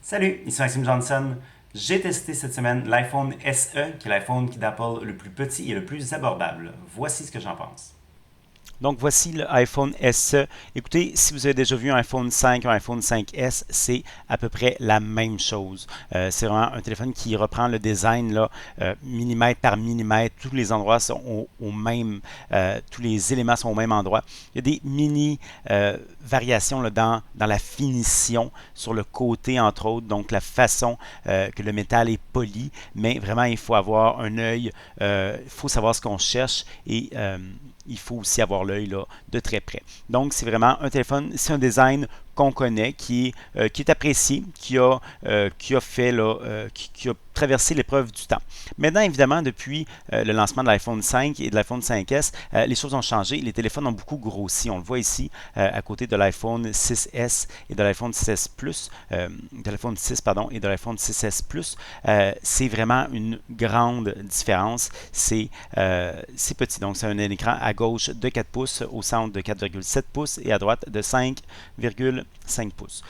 Salut, ici Maxime Johnson. J'ai testé cette semaine l'iPhone SE, qui est l'iPhone d'Apple le plus petit et le plus abordable. Voici ce que j'en pense. Donc voici l'iPhone SE. Écoutez, si vous avez déjà vu un iPhone 5 ou un iPhone 5S, c'est à peu près la même chose. C'est vraiment un téléphone qui reprend le design là, millimètre par millimètre. Tous les endroits sont au même, tous les éléments sont au même endroit. Il y a des mini variations là, dans la finition sur le côté entre autres, donc la façon que le métal est poli. Mais vraiment, il faut avoir un œil, il faut savoir ce qu'on cherche et il faut aussi avoir l'œil là, de très près. Donc, c'est vraiment un téléphone, c'est un design qu'on connaît, qui est apprécié, qui a fait là, qui a traversé l'épreuve du temps. Maintenant, évidemment, depuis le lancement de l'iPhone 5 et de l'iPhone 5S, les choses ont changé. Les téléphones ont beaucoup grossi. On le voit ici à côté de l'iPhone 6S et de l'iPhone 6S Plus, de l'iPhone 6 pardon, et de l'iPhone 6S Plus. C'est vraiment une grande différence. C'est petit. Donc, c'est un écran à gauche de 4 pouces, au centre de 4,7 pouces et à droite de 5,5 pouces.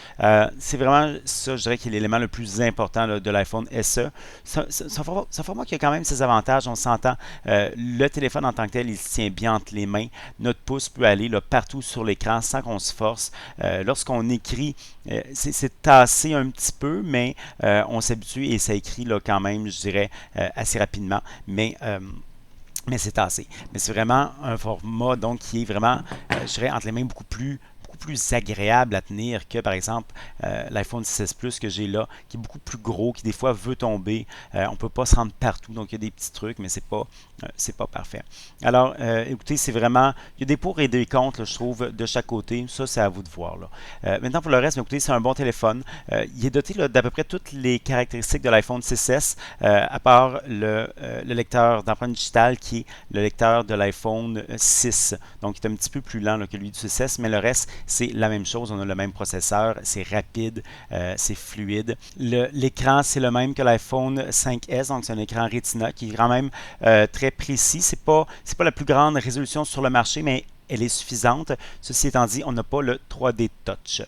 C'est vraiment ça, je dirais, qui est l'élément le plus important là, de l'iPhone SE. C'est un format qui a quand même ses avantages, on s'entend. Le téléphone en tant que tel, il se tient bien entre les mains. Notre pouce peut aller là, partout sur l'écran sans qu'on se force. Lorsqu'on écrit, c'est tassé un petit peu, mais on s'habitue et ça écrit là, quand même, je dirais, assez rapidement. Mais c'est assez. Mais c'est vraiment un format donc qui est vraiment, je dirais, entre les mains beaucoup plus agréable à tenir que par exemple l'iPhone 16 Plus que j'ai là, qui est beaucoup plus gros, qui des fois veut tomber. On ne peut pas se rendre partout, donc il y a des petits trucs, mais c'est pas parfait. Alors, écoutez, c'est vraiment, il y a des pour et des contre, là, je trouve, de chaque côté. Ça, c'est à vous de voir. Là. Maintenant, pour le reste, écoutez, c'est un bon téléphone. Il est doté d'à peu près toutes les caractéristiques de l'iPhone 6S, à part le lecteur d'empreinte digitale qui est le lecteur de l'iPhone 6. Donc, il est un petit peu plus lent là, que lui du 6S, mais le reste, c'est la même chose. On a le même processeur, c'est rapide, c'est fluide. L'écran, c'est le même que l'iPhone 5S, donc c'est un écran Retina qui est quand même très précis. C'est pas la plus grande résolution sur le marché, mais elle est suffisante. Ceci étant dit, on n'a pas le 3D Touch.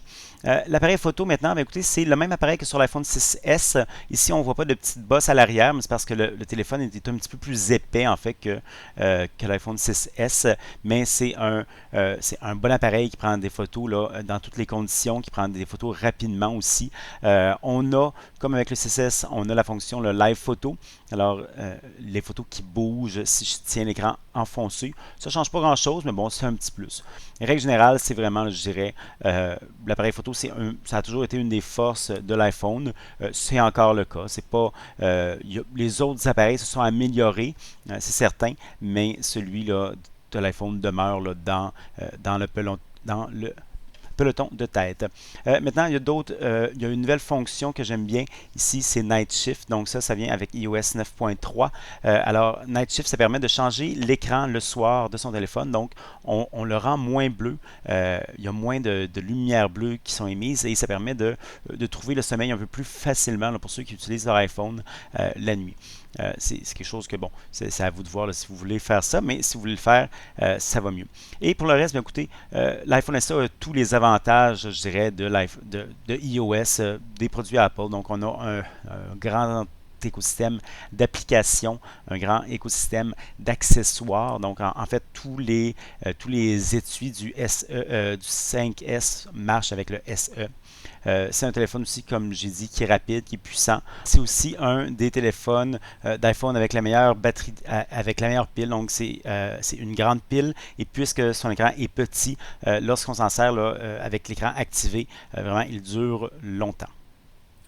L'appareil photo maintenant, ben, écoutez, c'est le même appareil que sur l'iPhone 6S. Ici, on ne voit pas de petite bosse à l'arrière, mais c'est parce que le téléphone est un petit peu plus épais en fait que l'iPhone 6S. Mais c'est un bon appareil qui prend des photos là, dans toutes les conditions, qui prend des photos rapidement aussi. On a, comme avec le 6S, on a la fonction le live photo. Alors, les photos qui bougent si je tiens l'écran enfoncé, ça ne change pas grand-chose, mais bon, c'est un petit plus. En règle générale, c'est vraiment, je dirais, l'appareil photo, ça a toujours été une des forces de l'iPhone. C'est encore le cas. C'est pas, les autres appareils se sont améliorés, c'est certain, mais celui-là de l'iPhone demeure là, dans le peloton de tête. Maintenant, il y a une nouvelle fonction que j'aime bien ici, c'est Night Shift. Donc ça vient avec iOS 9.3. Alors, Night Shift, ça permet de changer l'écran le soir de son téléphone. Donc, on le rend moins bleu. Il y a moins de lumière bleue qui sont émises et ça permet de trouver le sommeil un peu plus facilement là, pour ceux qui utilisent leur iPhone la nuit. C'est quelque chose que, bon, c'est à vous de voir là, si vous voulez faire ça, mais si vous voulez le faire, ça va mieux. Et pour le reste, bien, écoutez, l'iPhone SE a tous les avantages, je dirais, de iOS, des produits Apple. Donc, on a un grand écosystème d'applications, un grand écosystème d'accessoires. Donc, en fait, tous les étuis du 5S marchent avec le SE. C'est un téléphone aussi, comme j'ai dit, qui est rapide, qui est puissant. C'est aussi un des téléphones d'iPhone avec la meilleure batterie, avec la meilleure pile. Donc, c'est une grande pile. Et puisque son écran est petit, lorsqu'on s'en sert là, avec l'écran activé, vraiment, il dure longtemps.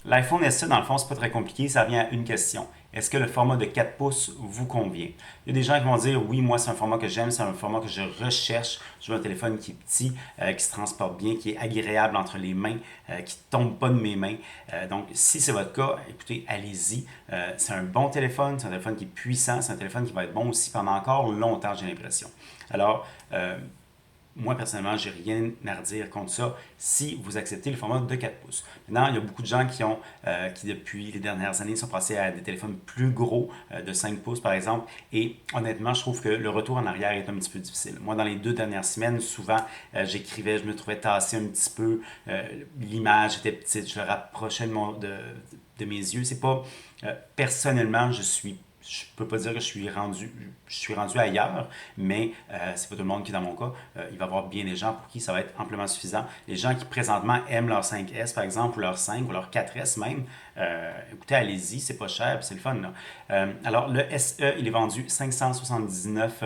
L'iPhone SE, dans le fond, c'est pas très compliqué, ça revient à une question. Est-ce que le format de 4 pouces vous convient? Il y a des gens qui vont dire oui, moi c'est un format que j'aime, c'est un format que je recherche. Je veux un téléphone qui est petit, qui se transporte bien, qui est agréable entre les mains, qui ne tombe pas de mes mains. Donc si c'est votre cas, écoutez, allez-y. C'est un bon téléphone, c'est un téléphone qui est puissant, c'est un téléphone qui va être bon aussi pendant encore longtemps, j'ai l'impression. Alors, moi, personnellement, j'ai rien à redire contre ça si vous acceptez le format de 4 pouces. Maintenant, il y a beaucoup de gens qui depuis les dernières années, sont passés à des téléphones plus gros, de 5 pouces par exemple. Et honnêtement, je trouve que le retour en arrière est un petit peu difficile. Moi, dans les 2 dernières semaines, souvent, j'écrivais, je me trouvais tassé un petit peu. L'image était petite, je le rapprochais de mes yeux. C'est pas. Personnellement, je peux pas dire que je suis rendu ailleurs, mais c'est pas tout le monde qui est dans mon cas. Il va y avoir bien des gens pour qui ça va être amplement suffisant. Les gens qui présentement aiment leur 5S par exemple, ou leur 5 ou leur 4S même, écoutez, allez-y, c'est pas cher, puis c'est le fun là. Alors le SE, il est vendu 579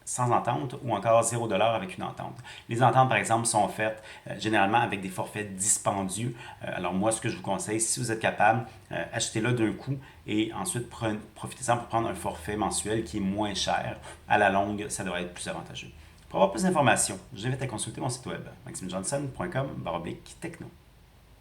sans entente ou encore 0$ avec une entente. Les ententes, par exemple, sont faites généralement avec des forfaits dispendieux. Alors moi, ce que je vous conseille, si vous êtes capable, achetez-le d'un coup et ensuite profitez-en pour prendre un forfait mensuel qui est moins cher. À la longue, ça devrait être plus avantageux. Pour avoir plus d'informations, je vous invite à consulter mon site web maximejohnson.com/techno.